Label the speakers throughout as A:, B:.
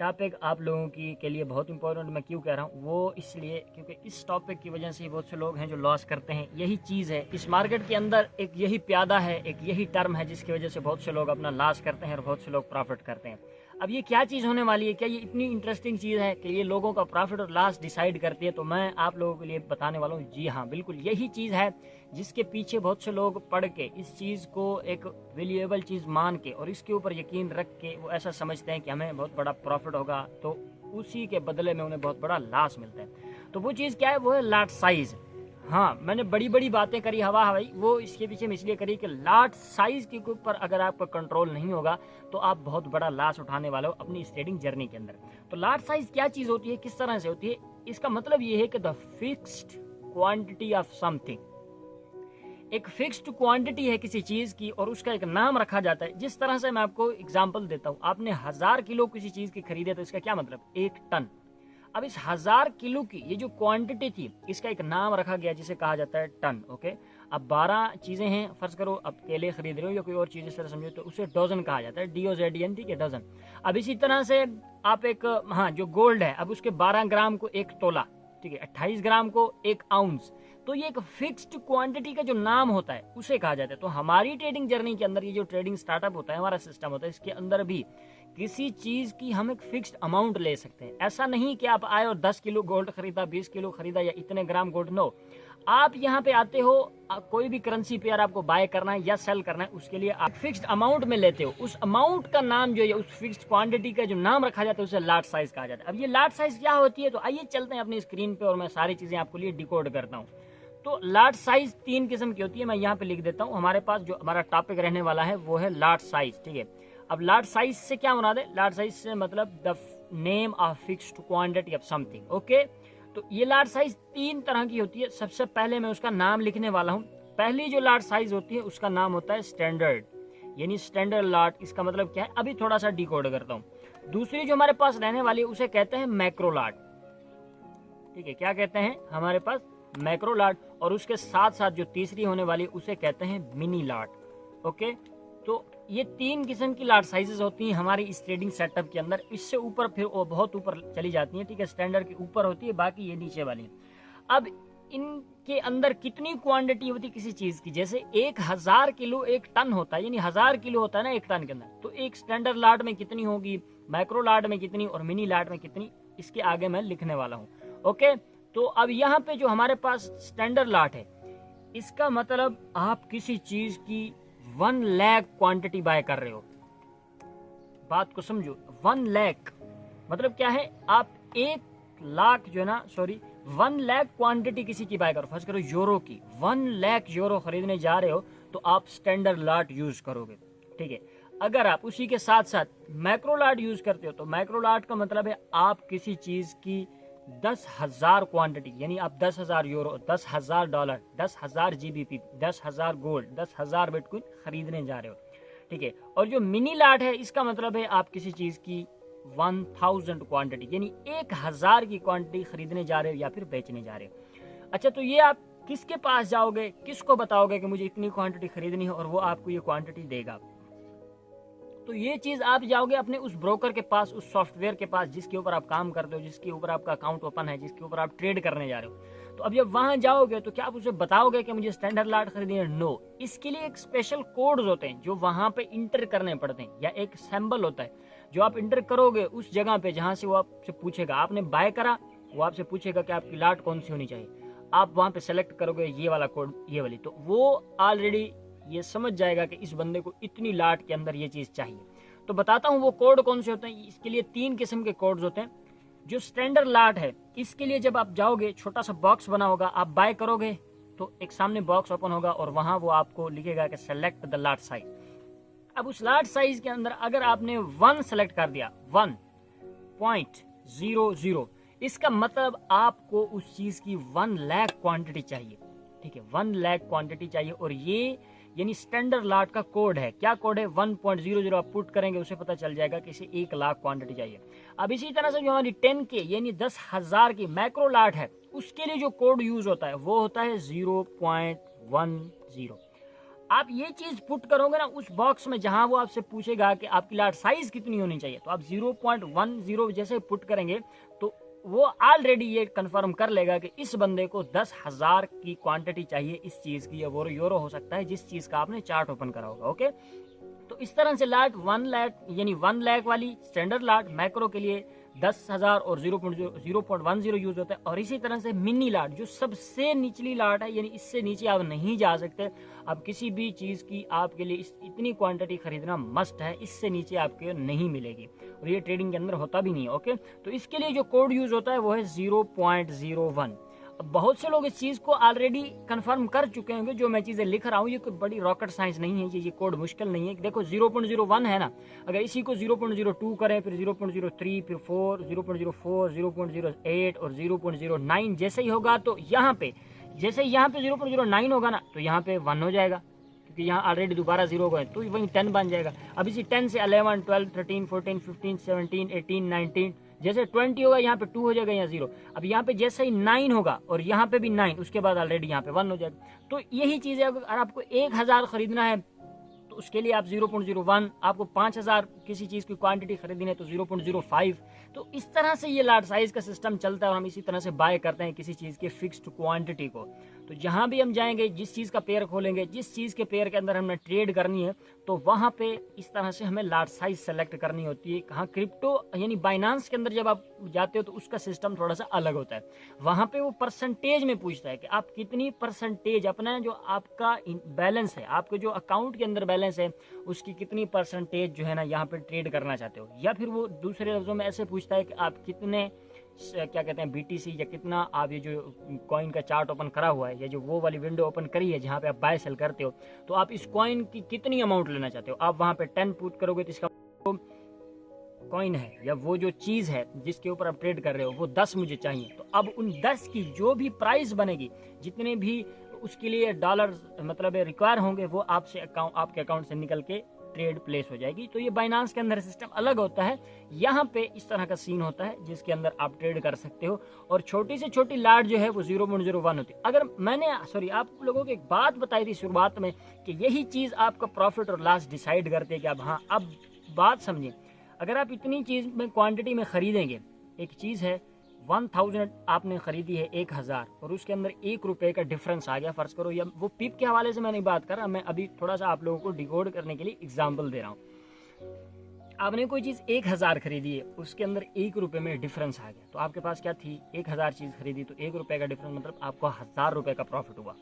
A: Topic आप लोगों के लिए बहुत इंपॉर्टेंट मैं क्यों कह रहा हूँ वो इसलिए क्योंकि इस टॉपिक की वजह से बहुत से लोग हैं जो लॉस करते हैं। यही चीज़ है इस मार्केट के अंदर, एक यही प्यादा है, एक यही टर्म है जिसकी वजह से बहुत से लोग अपना लॉस करते हैं और बहुत से लोग प्रॉफिट करते हैं। अब ये क्या चीज़ होने वाली है, क्या ये इतनी इंटरेस्टिंग चीज़ है कि ये लोगों का प्रॉफिट और लॉस डिसाइड करती है? तो मैं आप लोगों के लिए बताने वाला हूँ, जी हाँ बिल्कुल यही चीज़ है जिसके पीछे बहुत से लोग पढ़ के इस चीज़ को एक वैल्यूएबल चीज़ मान के और इसके ऊपर यकीन रख के वो ऐसा समझते हैं कि हमें बहुत बड़ा प्रॉफिट होगा, तो उसी के बदले में उन्हें बहुत बड़ा लॉस मिलता है। तो वो चीज़ क्या है, वो है लॉट साइज़। हाँ, मैंने बड़ी बड़ी बातें करी हवा हवाई, वो इसके पीछे मैं इसलिए करी कि लॉट साइज़ के ऊपर अगर आपका कंट्रोल नहीं होगा तो आप बहुत बड़ा लॉस उठाने वाले हो अपनी ट्रेडिंग जर्नी के अंदर। तो लॉट साइज़ क्या चीज़ होती है, किस तरह से होती है, इसका मतलब ये है कि the fixed quantity of something, एक फिक्स्ड क्वांटिटी है किसी चीज़ की और उसका एक नाम रखा जाता है। जिस तरह से मैं आपको एग्जांपल देता हूँ, आपने 1000 किलो किसी चीज़ की खरीदे तो इसका क्या मतलब, 1 टन। अब इस 1000 किलो की ये जो क्वांटिटी थी इसका एक नाम रखा गया जिसे कहा जाता है टन। ओके, अब 12 चीज़ें हैं, फर्ज करो अब केले खरीद रहे हो या कोई और चीज़ इस तरह समझो तो उसे डजन कहा जाता है, DOZN, ठीक है, डजन। अब इसी तरह से आप एक, हाँ, जो गोल्ड है अब उसके 12 ग्राम को 1 तोला, ठीक है, 28 ग्राम को 1 आउंस। तो ये एक फिक्स्ड क्वांटिटी का जो नाम होता है उसे कहा जाता है। तो हमारी ट्रेडिंग जर्नी के अंदर ये जो ट्रेडिंग स्टार्टअप होता है, हमारा सिस्टम होता है, इसके अंदर भी किसी चीज की हम एक फिक्स्ड अमाउंट ले सकते हैं। ऐसा नहीं कि आप आए और 10 किलो गोल्ड खरीदा, 20 किलो खरीदा या इतने ग्राम गोल्ड, नो। आप यहाँ पे आते हो, कोई भी करेंसी पेयर आपको बाय करना है या सेल करना है, उसके लिए आप फिक्स्ड अमाउंट में लेते हो। उस अमाउंट का नाम जो है, उस फिक्स्ड क्वांटिटी का जो नाम रखा जाता है उसे लॉट साइज कहा जाता है। अब ये लॉट साइज क्या होती है, तो आइए चलते हैं अपनी स्क्रीन पे और मैं सारी चीजें आपके लिए डिकोड करता हूँ। तो लॉट साइज 3 किस्म की होती है, मैं यहाँ पे लिख देता हूँ। हमारे पास जो हमारा टॉपिक रहने वाला है वो है लॉट साइज, ठीक है। अब लॉट साइज से क्या बना दे, लॉट साइज से मतलब the name of fixed quantity of something. Okay, तो ये लॉट साइज 3 तरह की होती है। सबसे पहले मैं उसका नाम लिखने वाला हूँ। पहली जो लॉट साइज होती है उसका नाम होता है स्टैंडर्ड, यानी स्टैंडर्ड लॉट। इसका मतलब क्या है, अभी थोड़ा सा डिकोड करता हूँ। दूसरी जो हमारे पास रहने वाली है उसे कहते हैं मैक्रो लॉट, ठीक है, क्या कहते हैं हमारे पास, मैक्रो लॉट। और उसके साथ साथ जो तीसरी होने वाली है उसे कहते हैं मिनी लॉट। ओके, तो ये 3 किस्म की लॉट साइजेस होती हैं हमारी इस ट्रेडिंग सेटअप के अंदर। इससे ऊपर फिर वो बहुत ऊपर चली जाती हैं, ठीक है, स्टैंडर्ड के ऊपर होती है, बाकी ये नीचे वाली है। अब इनके अंदर कितनी क्वांटिटी होती है किसी चीज की, जैसे 1000 किलो 1 टन होता है, यानी 1000 किलो होता है ना 1 टन के अंदर, तो एक स्टैंडर्ड लॉट में कितनी होगी, मैक्रो लॉट में कितनी और मिनी लॉट में कितनी, इसके आगे मैं लिखने वाला हूँ। ओके, तो अब यहाँ पे जो हमारे पास स्टैंडर्ड लॉट है, इसका मतलब आप किसी चीज की 1 लाख क्वांटिटी बाय कर रहे हो। बात को समझो, 1 लाख मतलब क्या है, आप 1 लाख जो है ना, सॉरी 1 लाख क्वांटिटी किसी की बाय करो, फर्ज करो यूरो की, 1 लाख यूरो खरीदने जा रहे हो तो आप स्टैंडर्ड लॉट यूज करोगे, ठीक है। अगर आप उसी के साथ साथ मैक्रो लॉट यूज करते हो तो मैक्रो लॉट का मतलब है आप किसी चीज की 10,000 क्वांटिटी, यानी आप 10,000 euro, 10,000 dollar, 10,000 GBP, 10,000 gold, 10,000 bitcoin खरीदने जा रहे हो, ठीक है। और जो मिनी लॉट है इसका मतलब है आप किसी चीज की 1000 क्वांटिटी, यानी 1000 की क्वांटिटी खरीदने जा रहे हो या फिर बेचने जा रहे हो। अच्छा, तो ये आप किसके पास जाओगे, किसको बताओगे कि मुझे इतनी क्वांटिटी खरीदनी है और वो आपको ये क्वांटिटी देगा? तो ये चीज आप जाओगे अपने उस ब्रोकर के पास, उस सॉफ्टवेयर के पास जिसके ऊपर आप काम करते हो, जिसके ऊपर आपका अकाउंट ओपन है, जिसके ऊपर आप ट्रेड करने जा रहे हो। तो अब जब वहां जाओगे तो क्या आप उसे बताओगे कि मुझे स्टैंडर्ड लॉट खरीदनी है? नो, इसके लिए एक स्पेशल कोड्स होते हैं जो वहां पे इंटर करने पड़ते हैं, या एक सिंबल होता है जो आप इंटर करोगे उस जगह पे जहां से वो आपसे पूछेगा, आपने बाय करा, वो आपसे पूछेगा कि आपकी लॉट कौन सी होनी चाहिए। आप वहां पे सेलेक्ट करोगे ये वाला कोड, ये वाली, तो वो ऑलरेडी ये समझ जाएगा कि इस बंदे को इतनी लॉट के अंदर ये चीज चाहिए। तो बताता हूँ वो कोड कौन से होते हैं। इसके लिए 3 किस्म के कोड्स होते हैं। जो स्टैंडर्ड लॉट है इसके लिए जब आप जाओगे, छोटा सा बॉक्स बना होगा, आप बाय करोगे तो एक सामने बॉक्स ओपन होगा और वहां वो आपको लिखेगा कि सेलेक्ट द लॉट साइज। अब उस लॉट साइज के अंदर अगर आपने 1 सेलेक्ट कर दिया, 1.00, इसका मतलब आपको उस चीज की 1 लाख क्वांटिटी चाहिए, ठीक है, 1 लाख क्वांटिटी चाहिए। और ये यानी स्टैंडर्ड लॉट का कोड है। क्या कोड है? 1.00 आप पुट करेंगे उसे पता चल जाएगा कि इसे 1 लाख क्वांटिटी चाहिए। अब इसी तरह से जो हमारी 10K यानी 10,000 की मैक्रो लॉट है, उसके लिए जो कोड यूज होता है वो होता है 0.10। आप ये चीज पुट करोगे ना उस बॉक्स में जहां वो आपसे पूछेगा कि आपकी लाट साइज कितनी होनी चाहिए, तो आप 0.10 जैसे पुट करेंगे तो वो ऑलरेडी ये कंफर्म कर लेगा कि इस बंदे को 10,000 की क्वांटिटी चाहिए इस चीज की, या वो यूरो हो सकता है जिस चीज का आपने चार्ट ओपन करा होगा। ओके, तो इस तरह से लाट 1 लाख यानी 1 लाख वाली स्टैंडर्ड लाट मैक्रो के लिए 10,000 और 0.10 यूज होता है। और इसी तरह से मिनी लाट जो सबसे निचली लाट है, यानी इससे नीचे आप नहीं जा सकते। अब किसी भी चीज की आपके लिए इतनी क्वांटिटी खरीदना मस्ट है, इससे नीचे आपके नहीं मिलेगी और ये ट्रेडिंग के अंदर होता भी नहीं है। ओके, तो इसके लिए जो कोड यूज होता है वो है 0.01। बहुत से लोग इस चीज को ऑलरेडी कंफर्म कर चुके होंगे। जो मैं चीजें लिख रहा हूँ ये कोई बड़ी रॉकेट साइंस नहीं है, ये कोड मुश्किल नहीं है। देखो 0.01 है ना, अगर इसी को 0.02 करें, फिर 0.03, फिर 4, 0.04, 0.08 और 0.09 जैसे ही होगा, तो यहाँ पे जैसे यहाँ पे 0.09 होगा ना, तो यहाँ पे 1 हो जाएगा, क्योंकि यहाँ ऑलरेडी दोबारा 0 गए तो वही 10 बन जाएगा। अब इसी 10 से 11, 12, 13, 14, 15, 17, 18, 19 जैसे 20 होगा, यहाँ पे 2 हो जाएगा, यहाँ 0। अब यहाँ पे जैसे ही 9 होगा और यहाँ पे भी 9, उसके बाद ऑलरेडी यहाँ पे 1 हो जाएगा। तो यही चीज़ है, अगर आपको 1000 खरीदना है तो उसके लिए आप 0.01, आपको 5000 किसी चीज़ की क्वांटिटी खरीदनी है तो 0.05। तो इस तरह से ये लाट साइज का सिस्टम चलता है और हम इसी तरह से बाय करते हैं किसी चीज़ की फिक्स्ड क्वांटिटी को। तो जहाँ भी हम जाएंगे, जिस चीज़ का पेयर खोलेंगे, जिस चीज़ के पेयर के अंदर हमने ट्रेड करनी है, तो वहाँ पे इस तरह से हमें लाट साइज सेलेक्ट करनी होती है। कहाँ क्रिप्टो यानी बाइनांस के अंदर जब आप जाते हो तो उसका सिस्टम थोड़ा सा अलग होता है। वहाँ पे वो परसेंटेज में पूछता है कि आप कितनी परसेंटेज अपना जो आपका बैलेंस है, आपके जो अकाउंट के अंदर बैलेंस है, उसकी कितनी परसेंटेज जो है ना यहाँ पे ट्रेड करना चाहते हो। या फिर वो दूसरे लफ्जों में ऐसे पूछता है कि आप कितने क्या कहते हैं BTC या कितना आप ये जो कॉइन का चार्ट ओपन करा हुआ है, या जो वो वाली विंडो ओपन करी है जहाँ पे आप बाय सेल करते हो, तो आप इस कॉइन की कितनी अमाउंट लेना चाहते हो। आप वहाँ पे 10 पुट करोगे तो इसका कॉइन है या वो जो चीज़ है जिसके ऊपर आप ट्रेड कर रहे हो वो 10 मुझे चाहिए। तो अब उन 10 की जो भी प्राइस बनेगी, जितने भी उसके लिए डॉलर मतलब रिक्वायर होंगे, वो आपसे आपके अकाउंट से निकल के ट्रेड प्लेस हो जाएगी। तो ये बाइनांस के अंदर सिस्टम अलग होता है। यहाँ पे इस तरह का सीन होता है जिसके अंदर आप ट्रेड कर सकते हो, और छोटी से छोटी लाट जो है वो 0.01 होती है। अगर मैंने आप लोगों को एक बात बताई थी शुरुआत में कि यही चीज़ आपका प्रॉफिट और लॉस डिसाइड करते हैं कि अब हाँ, अब बात समझिए, अगर आप इतनी चीज़ में क्वांटिटी में खरीदेंगे, एक चीज़ है 1000 आपने खरीदी है 1000 और उसके अंदर 1 रुपये का डिफरेंस आ गया, फर्ज करो, या वो पिप के हवाले से मैं नहीं बात कर रहा, मैं अभी थोड़ा सा आप लोगों को डिकोड करने के लिए एग्जांपल दे रहा हूँ। आपने कोई चीज़ 1000 खरीदी है, उसके अंदर 1 रुपये में डिफरेंस आ गया, तो आपके पास क्या थी, 1000 चीज़ खरीदी, तो 1 रुपये का डिफरेंस मतलब आपको 1000 रुपये का प्रॉफिट हुआ।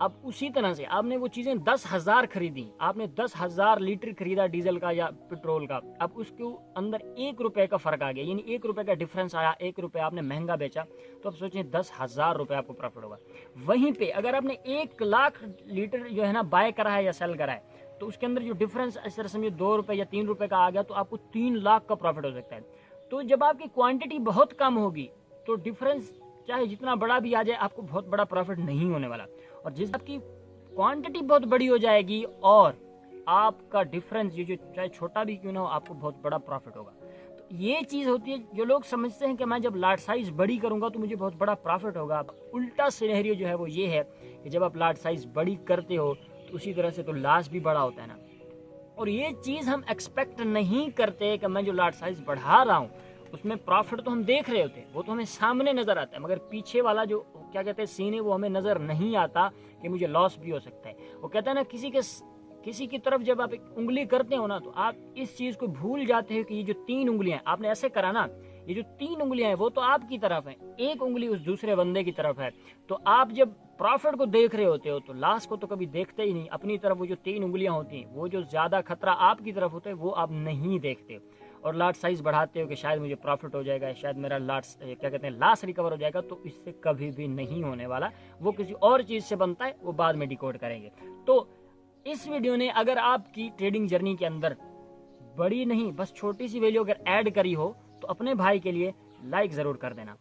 A: अब उसी तरह से आपने वो चीज़ें 10,000 खरीदी, आपने 10,000 लीटर खरीदा डीजल का या पेट्रोल का, अब उसके अंदर 1 रुपये का फर्क आ गया, यानी 1 रुपये का डिफरेंस आया, 1 रुपये आपने महंगा बेचा, तो अब सोचें 10,000 रुपये आपको प्रॉफिट होगा। वहीं पे अगर आपने 1 लाख लीटर जो है ना बाय करा है या सेल करा है, तो उसके अंदर जो डिफरेंस इस तरह समझिए 2 रुपये या 3 रुपये का आ गया, तो आपको 3 लाख का प्रॉफिट हो सकता है। तो जब आपकी क्वांटिटी बहुत कम होगी तो डिफरेंस चाहे जितना बड़ा भी आ जाए, आपको बहुत बड़ा प्रॉफिट नहीं होने वाला। और जिस आपकी क्वांटिटी बहुत बड़ी हो जाएगी और आपका डिफरेंस ये जो चाहे छोटा भी क्यों ना हो, आपको बहुत बड़ा प्रॉफिट होगा। तो ये चीज़ होती है, जो लोग समझते हैं कि मैं जब लाट साइज बड़ी करूंगा तो मुझे बहुत बड़ा प्रॉफिट होगा। उल्टा सिनेरियो जो है वो ये है कि जब आप लाट साइज बड़ी करते हो तो उसी तरह से तो लॉस भी बड़ा होता है ना। और ये चीज़ हम एक्सपेक्ट नहीं करते कि मैं जो लाट साइज बढ़ा रहा हूँ उसमें प्रॉफिट तो हम देख रहे होते, वो तो हमें सामने नजर आता है, मगर पीछे वाला जो क्या कहते हैं सीन है वो हमें नजर नहीं आता कि मुझे लॉस भी हो सकता है। वो कहता है ना, किसी की तरफ जब आप एक उंगली करते हो ना, तो आप इस चीज को भूल जाते हो कि ये जो 3 उंगलियां आपने ऐसे करा ना, ये जो 3 उंगलियां हैं वो तो आपकी तरफ है, एक उंगली उस दूसरे बंदे की तरफ है। तो आप जब प्रॉफिट को देख रहे होते हो तो लॉस को तो कभी देखते ही नहीं। अपनी तरफ वो जो 3 उंगलियां होती हैं, वो जो ज्यादा खतरा आपकी तरफ होता है वो आप नहीं देखते, और लाट साइज बढ़ाते हो कि शायद मुझे प्रॉफिट हो जाएगा, शायद मेरा क्या कहते हैं लॉस रिकवर हो जाएगा। तो इससे कभी भी नहीं होने वाला, वो किसी और चीज से बनता है, वो बाद में डिकोड करेंगे। तो इस वीडियो ने अगर आपकी ट्रेडिंग जर्नी के अंदर बड़ी नहीं बस छोटी सी वैल्यू अगर ऐड करी हो तो अपने भाई के लिए लाइक जरूर कर देना।